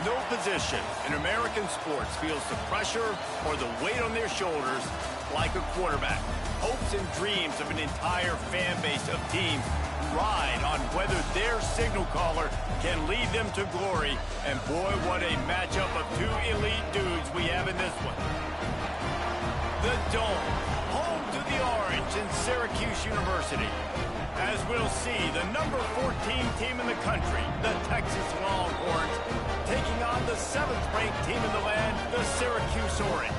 No position in American sports feels the pressure or the weight on their shoulders like a quarterback. Hopes and dreams of an entire fan base of teams ride on whether their signal caller can lead them to glory. And boy, what a matchup of two elite dudes we have in this one. The Dome, home to the Orange in Syracuse University. As we'll see, the number 14 team in the country, the Texas Longhorns, taking on the 7th-ranked team in the land, the Syracuse Orange.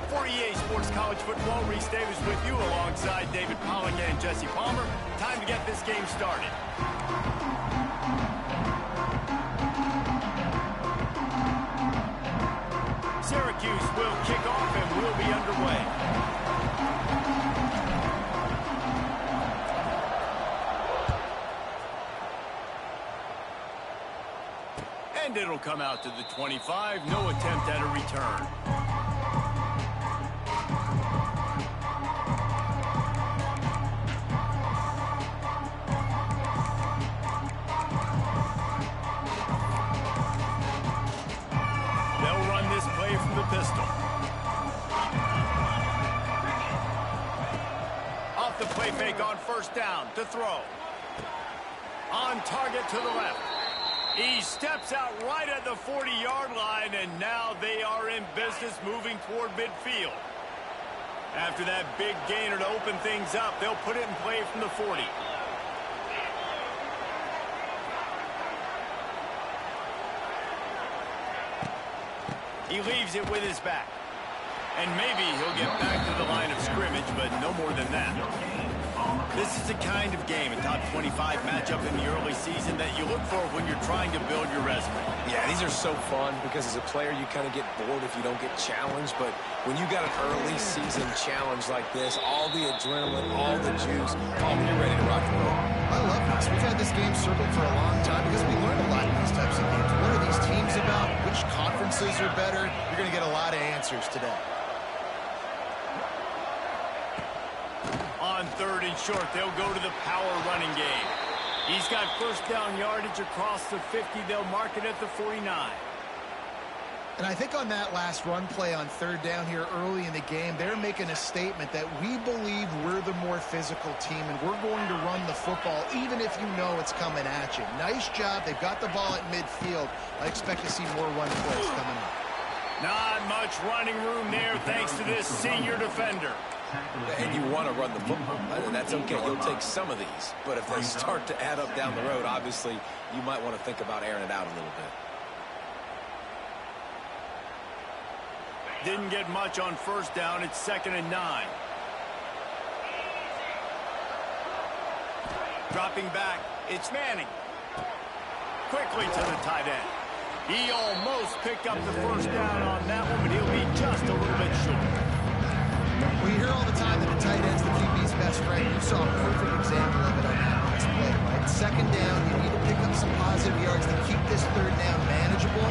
For EA Sports College Football, Reese Davis with you alongside David Pollack and Jesse Palmer. Time to get this game started. Syracuse will kick off and will be underway. And it'll come out to the 25. No attempt at a return. They'll run this play from the pistol. Off the play fake on first down to throw. On target to the left. He steps out right at the 40-yard line, and now they are in business moving toward midfield. After that big gainer to open things up, they'll put it in play from the 40. He leaves it with his back. And maybe he'll get back to the line of scrimmage, but no more than that. This is the kind of game, a top 25 matchup in the early season, that you look for when you're trying to build your resume. Yeah, these are so fun because as a player you kind of get bored if you don't get challenged, but when you got an early season challenge like this, all the adrenaline, all the juice, you're ready to rock and roll. I love this. We've had this game circled for a long time because we learned a lot in these types of games. What are these teams about? Which conferences are better? You're going to get a lot of answers today. On 3rd and short, they'll go to the power running game. He's got first down yardage across the 50. They'll mark it at the 49. And I think on that last run play on 3rd down here early in the game, they're making a statement that we believe we're the more physical team and we're going to run the football even if you know it's coming at you. Nice job. They've got the ball at midfield. I expect to see more run plays coming up. Not much running room there thanks to this senior defender. And you want to run the football, and that's okay. You'll take some of these. But if they start to add up down the road, obviously, you might want to think about airing it out a little bit. Didn't get much on first down. It's 2nd and 9. Dropping back. It's Manning. Quickly to the tight end. He almost picked up the first down on that one, but he'll be just a little bit short. We hear all the time that the tight end's the QB's best friend. You saw a perfect example of it on that last play, right? 2nd down, you need to pick up some positive yards to keep this 3rd down manageable.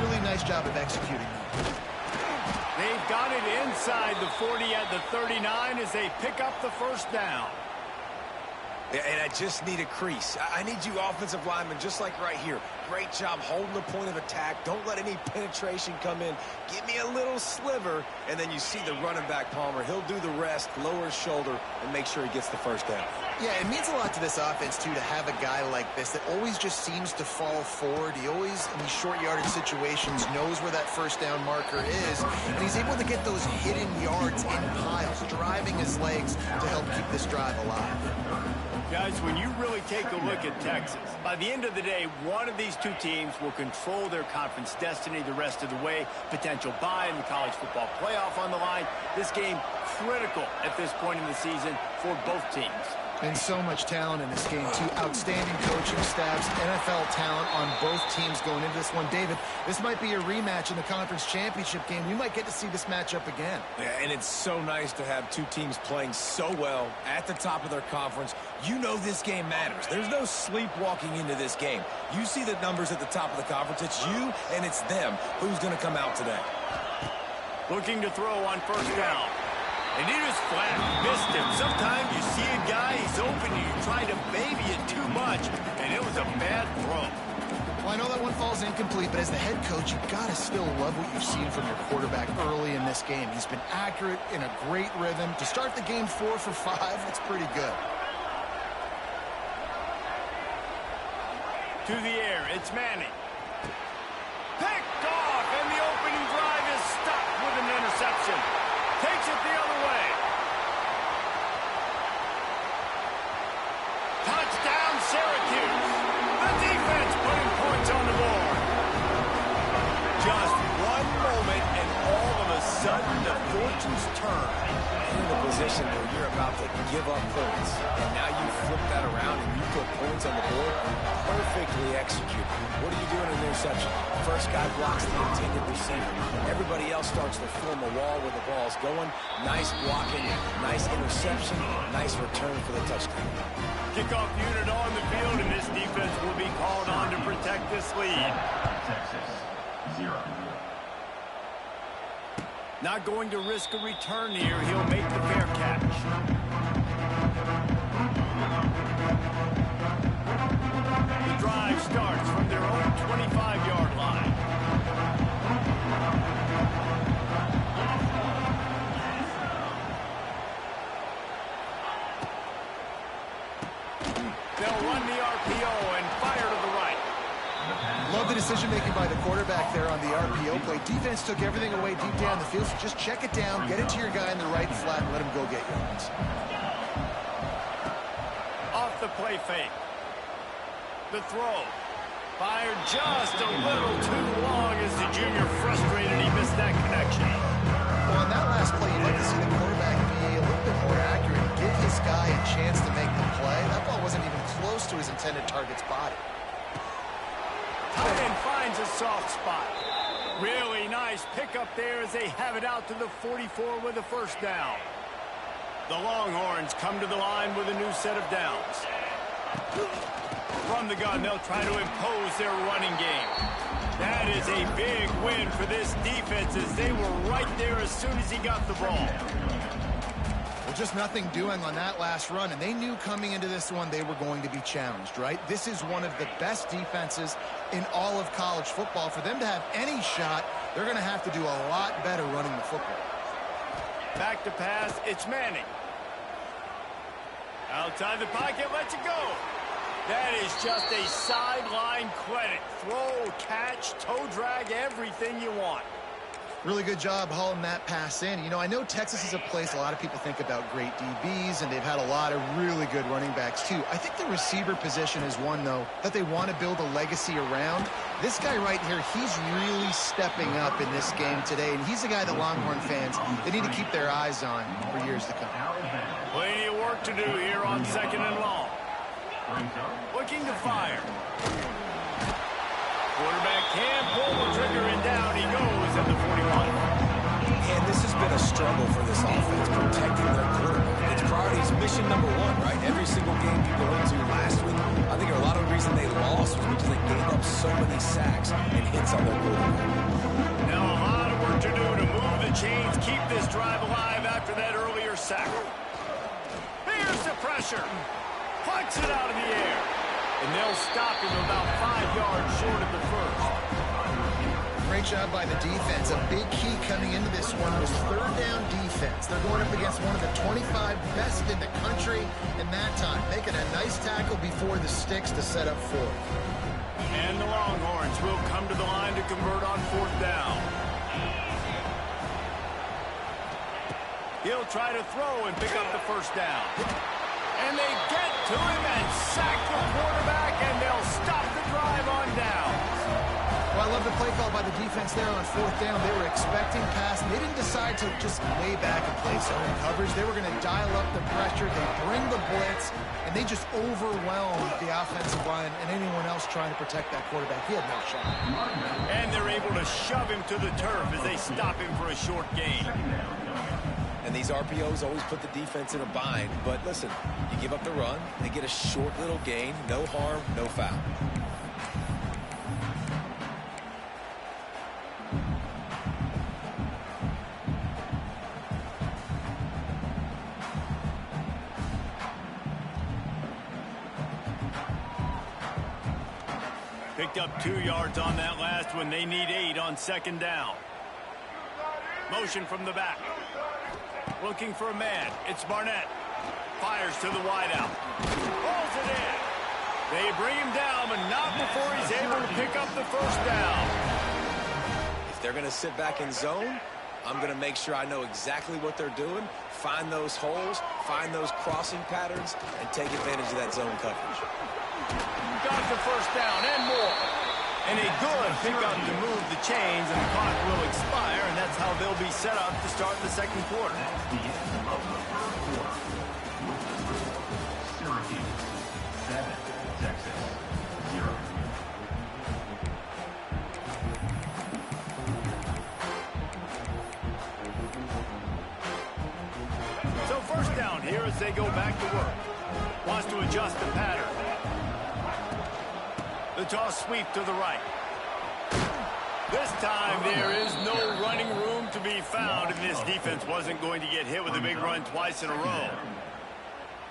Really nice job of executing that. They've got it inside the 40 at the 39 as they pick up the first down. And I just need a crease. I need you offensive linemen just like right here. Great job holding the point of attack. Don't let any penetration come in. Give me a little sliver, and then you see the running back, Palmer. He'll do the rest, lower his shoulder, and make sure he gets the first down. Yeah, it means a lot to this offense, too, to have a guy like this that always just seems to fall forward. He always, in these short yardage situations, knows where that first down marker is, and he's able to get those hidden yards in piles, driving his legs to help keep this drive alive. Guys, when you really take a look at Texas, by the end of the day, one of these two teams will control their conference destiny the rest of the way. Potential bye in the college football playoff on the line. This game critical at this point in the season for both teams. And so much talent in this game, too. Outstanding coaching staffs, NFL talent on both teams going into this one. David, this might be a rematch in the conference championship game. We might get to see this matchup again. Yeah, and it's so nice to have two teams playing so well at the top of their conference. You know this game matters. There's no sleepwalking into this game. You see the numbers at the top of the conference. It's you and it's them. Who's going to come out today? Looking to throw on first down. And he just flat missed him. Sometimes you see a guy, he's open, and you try to baby it too much, and it was a bad throw. Well, I know that one falls ball's incomplete, but as the head coach, you've got to still love what you've seen from your quarterback early in this game. He's been accurate, in a great rhythm. To start the game 4 for 5, that's pretty good. To the air, it's Manning. Picked off, and the opening drive is stopped with an interception. Takes it the other way. Touchdown, Syracuse. The defense putting points on the board. Just one moment, and all of a sudden, the fortunes turn. You're in a position where you're about to give up points, and now you flip that around and you put points on the board. Perfectly executed. What do you do in an interception? First guy blocks the intended receiver. Everybody else starts to form a wall where the ball's going. Nice blocking, nice interception, nice return for the touchdown. Kickoff unit on the field, and this defense will be called on to protect this lead. Texas, 0. Not going to risk a return here. He'll make the fair catch. The drive starts from their own 25-yard line. They'll run the RPO and fire to the right. Love the decision-making by the quarterback there on the RPO play. Defense took everything away deep down the field, so just check it down, get it to your guy in the right flat, and let him go get yards. Off the play fake. The throw. Fired just a little too long as the junior frustrated he missed that connection. Well, on that last play, you'd like to see the quarterback be a little bit more accurate and give his guy a chance to make the play. That ball wasn't even close to his intended target's body. Tight end finds a soft spot. Really nice pickup there as they have it out to the 44 with a first down. The Longhorns come to the line with a new set of downs. From the gun, they'll try to impose their running game. That is a big win for this defense as they were right there as soon as he got the ball. Well, just nothing doing on that last run, and they knew coming into this one they were going to be challenged, right? This is one of the best defenses in all of college football. For them to have any shot, they're going to have to do a lot better running the football. Back to pass, it's Manning. Outside the pocket, lets it go. That is just a sideline credit. Throw, catch, toe drag, everything you want. Really good job hauling that pass in. You know, I know Texas is a place a lot of people think about great DBs, and they've had a lot of really good running backs, too. I think the receiver position is one, though, that they want to build a legacy around. This guy right here, he's really stepping up in this game today, and he's the guy that Longhorn fans, they need to keep their eyes on for years to come. Plenty of work to do here on 2nd and long. Looking to fire. Quarterback can pull the trigger, and down he goes at the 41. And this has been a struggle for this offense, protecting their quarterback. It's priorities mission number 1, right? Every single game you go into last week, I think a lot of the reason they lost was because they gave up so many sacks and hits on their quarterback. Now a lot of work to do to move the chains, keep this drive alive after that earlier sack. Here's the pressure. Punts it out of the air. And they'll stop him about 5 yards short of the first. Great job by the defense. A big key coming into this one was third down defense. They're going up against one of the 25 best in the country in that time, making a nice tackle before the sticks to set up fourth. And the Longhorns will come to the line to convert on 4th down. He'll try to throw and pick up the first down. And they get to him and sack the quarterback, and they'll stop the drive on down. Well, I love the play call by the defense there on 4th down. They were expecting pass, and they didn't decide to just lay back and play zone coverage. They were going to dial up the pressure. They bring the blitz, and they just overwhelmed the offensive line and anyone else trying to protect that quarterback. He had no shot. And they're able to shove him to the turf as they stop him for a short gain. And these RPOs always put the defense in a bind. But listen, you give up the run, they get a short little gain, no harm, no foul. Picked up 2 yards on that last one. They need 8 on second down. Motion from the back. Looking for a man. It's Barnett. Fires to the wideout. Pulls it in. They bring him down, but not before he's able to pick up the first down. If they're going to sit back in zone, I'm going to make sure I know exactly what they're doing, find those holes, find those crossing patterns, and take advantage of that zone coverage. Got the first down and more. And a good pickup to move the chains, and the clock will expire, and that's how they'll be set up to start the second quarter. That's the end of the third quarter. Syracuse 7, Texas 0. So first down here as they go back to work. Wants to adjust the pattern. The toss sweep to the right. This time there is no running room to be found, and this defense wasn't going to get hit with a big run twice in a row.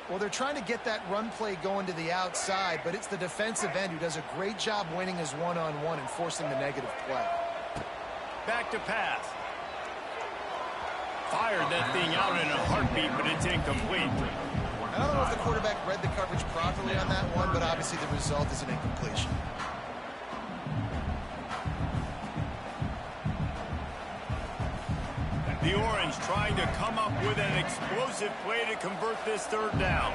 Well, they're trying to get that run play going to the outside, but it's the defensive end who does a great job winning his one-on-one and forcing the negative play. Back to pass. Fired that thing out in a heartbeat, but it's incomplete. I don't know if the quarterback read the coverage properly on that one, but obviously the result is an incompletion. The Orange trying to come up with an explosive play to convert this third down.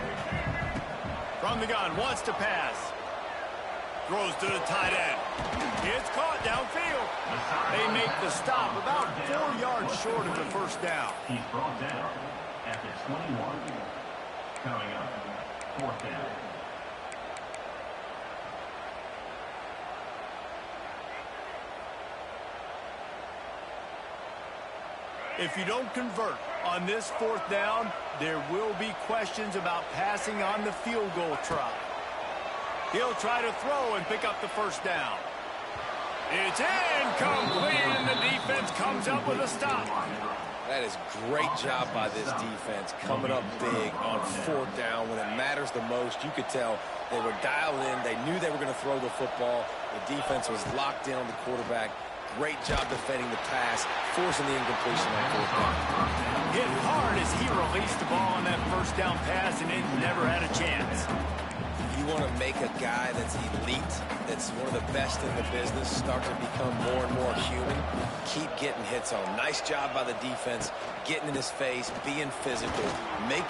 From the gun, wants to pass. Throws to the tight end. It's caught downfield. They make the stop about 4 yards short of the first down. He's brought down at the 21. Coming up, fourth down. If you don't convert on this fourth down, there will be questions about passing on the field goal try. He'll try to throw and pick up the first down. It's incomplete, and the defense comes up with a stop. That is great job by this defense, coming up big on fourth down when it matters the most. You could tell they were dialed in. They knew they were going to throw the football. The defense was locked in on the quarterback. Great job defending the pass, forcing the incompletion on fourth down. Hit hard as he released the ball on that first down pass, and it never had a chance. You want to make a guy that's elite, that's one of the best in the business, start to become more and more human, keep getting hits on. Nice job by the defense, getting in his face, being physical. There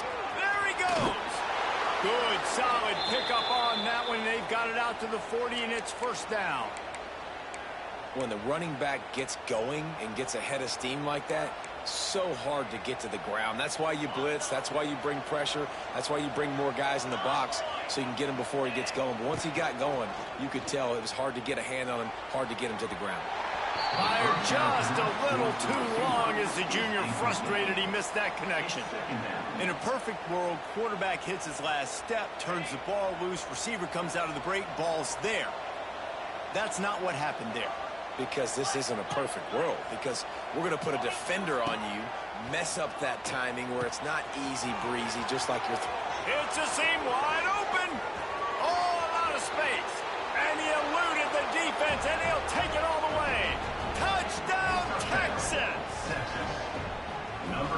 he goes! Good, solid pickup on that one. They've got it out to the 40, and it's first down. When the running back gets going and gets ahead of steam like that, so hard to get to the ground. That's why you blitz. That's why you bring pressure. That's why you bring more guys in the box so you can get him before he gets going. But once he got going, you could tell it was hard to get a hand on him, hard to get him to the ground. Fired just a little too long as the junior frustrated. He missed that connection. In a perfect world, quarterback hits his last step, turns the ball loose, receiver comes out of the break, ball's there. That's not what happened there. Because this isn't a perfect world. Because we're going to put a defender on you, mess up that timing where it's not easy breezy, just like you're. It's a seam wide open. Oh, a lot of space. And he eluded the defense, and he'll take it all the way. Touchdown, Texas.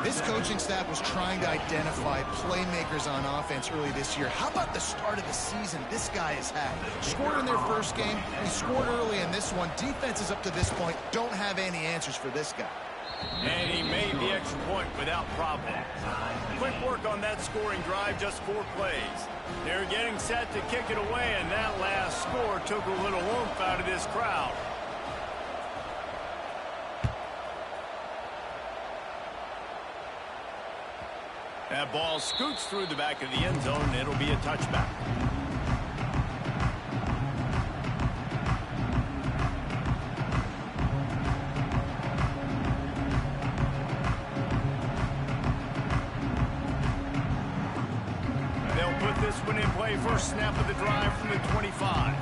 This coaching staff was trying to identify playmakers on offense early this year. How about the start of the season this guy has had? Scored in their first game. He scored early in this one. Defenses up to this point don't have any answers for this guy. And he made the extra point without problem. Quick work on that scoring drive, just 4 plays. They're getting set to kick it away, and that last score took a little oomph out of this crowd. That ball scoots through the back of the end zone, and it'll be a touchback. They'll put this one in play, first snap of the drive from the 25.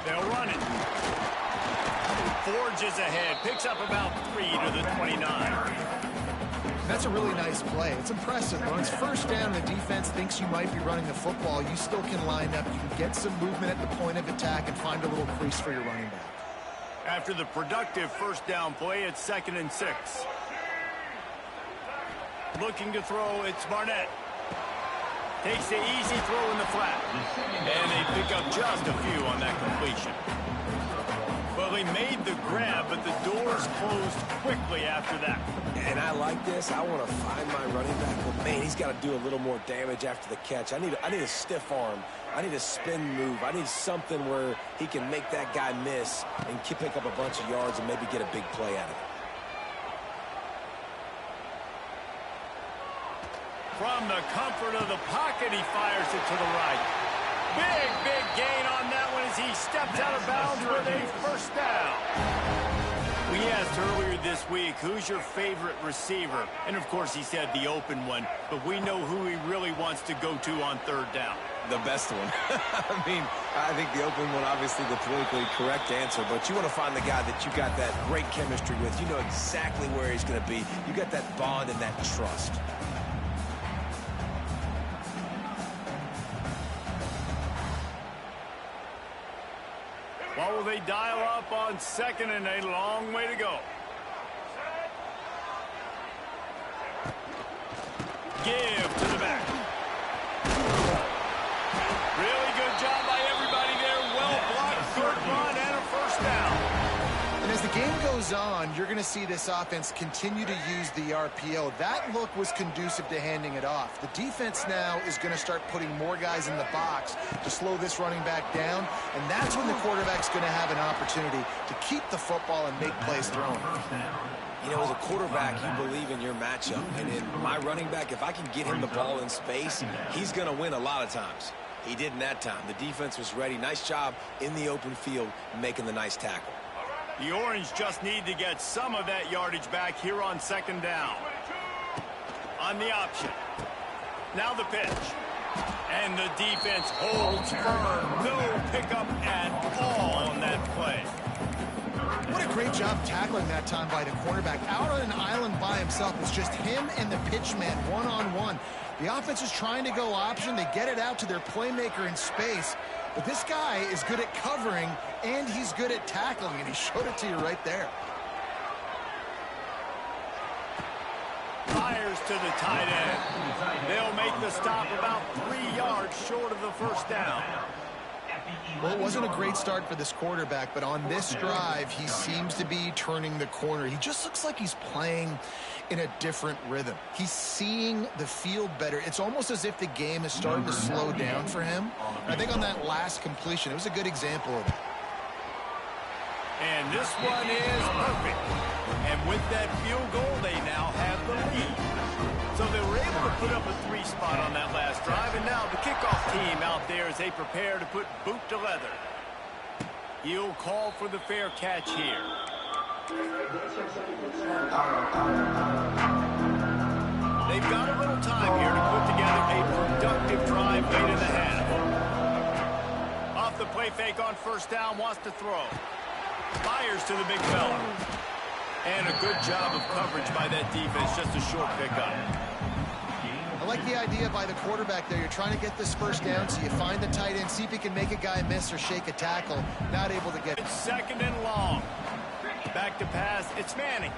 They'll run it. Forges ahead, picks up about 3 to the 29. That's a really nice play. It's impressive. When it's first down and the defense thinks you might be running the football, you still can line up. You can get some movement at the point of attack and find a little crease for your running back. After the productive first down play, it's 2nd and 6. Looking to throw, it's Barnett. Takes the easy throw in the flat. And they pick up just a few on that completion. Well, they made the grab, but the doors closed quickly after that. And I like this. I want to find my running back, but man, he's got to do a little more damage after the catch. I need a stiff arm. I need a spin move. I need something where he can make that guy miss and pick up a bunch of yards and maybe get a big play out of it. From the comfort of the pocket, he fires it to the right. Big gain on that one as he steps out of bounds with a first down. We asked earlier this week, who's your favorite receiver? And, of course, he said the open one, but we know who he really wants to go to on 3rd down. The best one. I mean, I think the open one, obviously the politically correct answer, but you want to find the guy that you got that great chemistry with. You know exactly where he's going to be. You got that bond and that trust. What will they dial up on 2nd and a long way to go? Give to the back. Really good job by everybody there. Well blocked, good run, and a first down. And as the game goes on, you're going to see this offense continue to use the RPO. That look was conducive to handing it off. The defense now is going to start putting more guys in the box to slow this running back down, and that's when the quarterback's going to have an opportunity to keep the football and make plays thrown. You know, as a quarterback, you believe in your matchup. And in my running back, if I can get him the ball in space, he's going to win a lot of times. He did in that time. The defense was ready. Nice job in the open field making the nice tackle. The Orange just need to get some of that yardage back here on 2nd down. On the option. Now the pitch. And the defense holds firm. No pickup at all on that play. What a great job tackling that time by the cornerback. Out on an island by himself. It's just him and the pitchman one-on-one. The offense is trying to go option. They get it out to their playmaker in space. But this guy is good at covering, and he's good at tackling, and he showed it to you right there. Fires to the tight end. They'll make the stop about 3 yards short of the first down. Well, it wasn't a great start for this quarterback, but on this drive, he seems to be turning the corner. He just looks like he's playing in a different rhythm. He's seeing the field better. It's almost as if the game is starting to slow down for him. And I think on that last completion, it was a good example of it. And this one is perfect. And with that field goal, they now have the lead. So they were able to put up a 3 spot on that last drive, and now the kickoff team out there as they prepare to put boot to leather. He'll call for the fair catch here. They've got a little time here to put together a productive drive late in the half. Off the play fake on first down, wants to throw. Fires to the big fella. And a good job of coverage by that defense, just a short pickup. I like the idea by the quarterback there. You're trying to get this first down, so you find the tight end, see if he can make a guy miss or shake a tackle. Not able to get it. It's 2nd and long. Back to pass, it's Manning.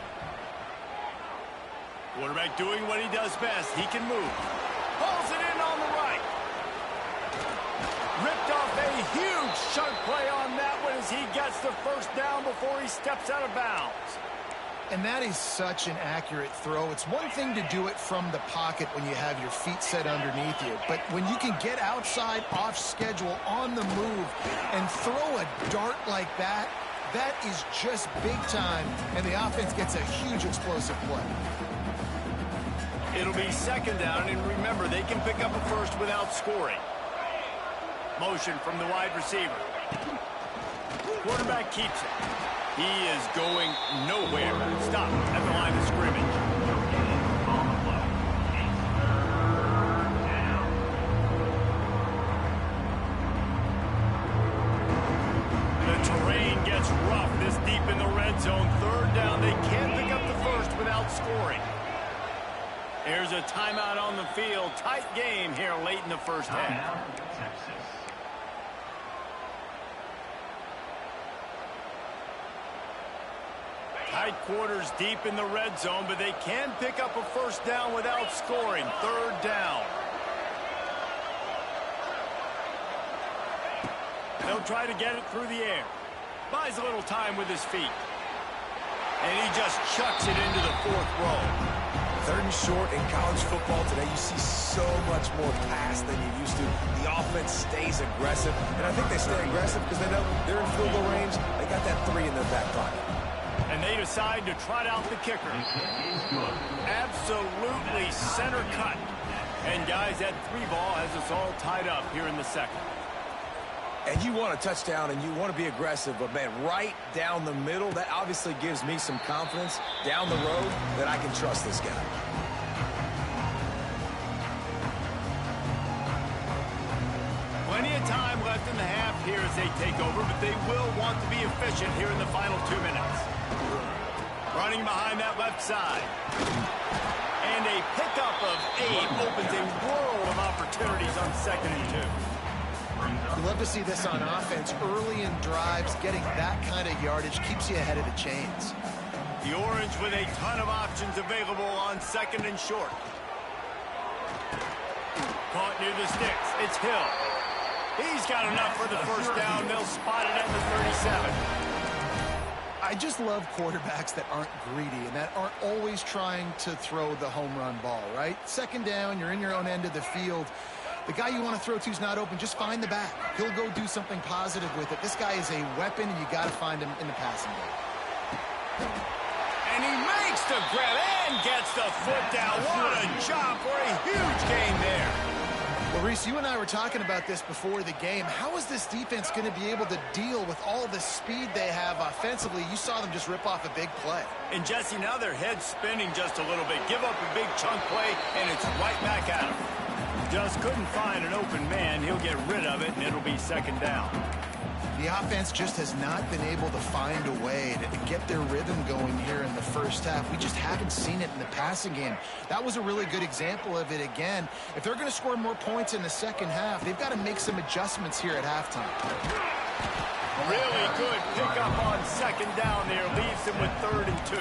Quarterback doing what he does best. He can move. Pulls it in on the right. Ripped off a huge chunk play on that one as he gets the first down before he steps out of bounds. And that is such an accurate throw. It's one thing to do it from the pocket when you have your feet set underneath you, but when you can get outside, off schedule, on the move, and throw a dart like that, that is just big time, and the offense gets a huge explosive play. It'll be 2nd down, and remember, they can pick up a first without scoring. Motion from the wide receiver. Quarterback keeps it. He is going nowhere. Stop at the line of scrimmage. The terrain gets rough this deep in the red zone. 3rd down. They can't pick up the first without scoring. There's a timeout on the field. Tight game here late in the first half. Timeout, Texas. Tight quarters deep in the red zone, but they can pick up a first down without scoring. Third down. They'll try to get it through the air. Buys a little time with his feet. And he just chucks it into the fourth row. Third and short in college football today, you see so much more pass than you used to. The offense stays aggressive, and I think they stay aggressive because they know they're in field goal range. They got that 3 in their back pocket. And they decide to trot out the kicker. Absolutely center cut. And guys, that 3 ball has us all tied up here in the second. And you want a touchdown and you want to be aggressive, but man, right down the middle, that obviously gives me some confidence down the road that I can trust this guy. Plenty of time left in the half here as they take over, but they will want to be efficient here in the final 2 minutes. Running behind that left side. And a pickup of 8 opens a world of opportunities on 2nd and 2. You love to see this on offense. Early in drives, getting that kind of yardage keeps you ahead of the chains. The Orange with a ton of options available on 2nd and short. Caught near the sticks. It's Hill. He's got enough for the first down. They'll spot it at the 37. I just love quarterbacks that aren't greedy and that aren't always trying to throw the home run ball, right? 2nd down, you're in your own end of the field. The guy you want to throw to is not open. Just find the back. He'll go do something positive with it. This guy is a weapon, and you got to find him in the passing game. And he makes the grab and gets the foot down. What a job for a huge gain there. Well, Reese, you and I were talking about this before the game. How is this defense going to be able to deal with all the speed they have offensively? You saw them just rip off a big play. And, Jesse, now their head's spinning just a little bit. Give up a big chunk play, and it's right back at him. Just couldn't find an open man. He'll get rid of it, and it'll be 2nd down. The offense just has not been able to find a way to get their rhythm going here in the first half. We just haven't seen it in the passing game. That was a really good example of it again. If they're going to score more points in the second half, they've got to make some adjustments here at halftime. Really good pickup on 2nd down there. Leaves him with 3rd and 2.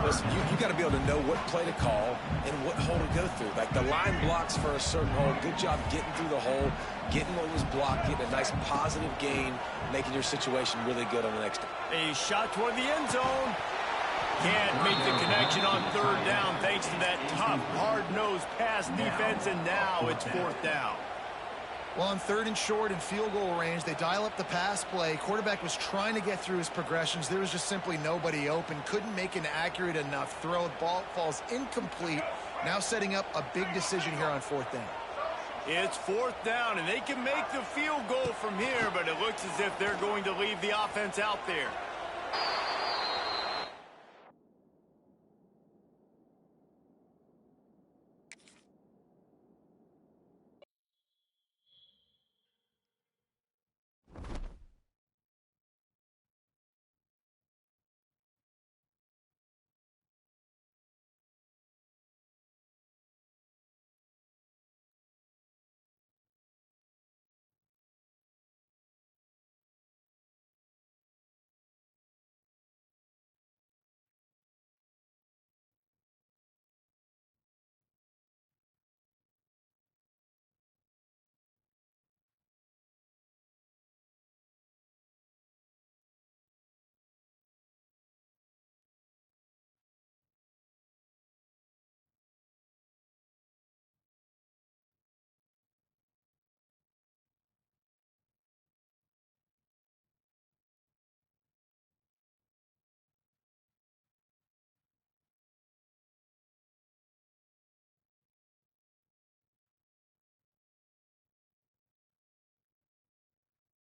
Listen, you got to be able to know what play to call and what hole to go through. Like the line blocks for a certain hole. Good job getting through the hole, getting what was blocked, getting a nice positive gain, making your situation really good on the next. A shot toward the end zone. Can't make the connection on 3rd down thanks to that tough, hard-nosed pass defense, and now it's 4th down. Well, on 3rd and short and field goal range, they dial up the pass play. Quarterback was trying to get through his progressions. There was just simply nobody open. Couldn't make an accurate enough throw. The ball falls incomplete. Now setting up a big decision here on 4th down. It's 4th down, and they can make the field goal from here, but it looks as if they're going to leave the offense out there.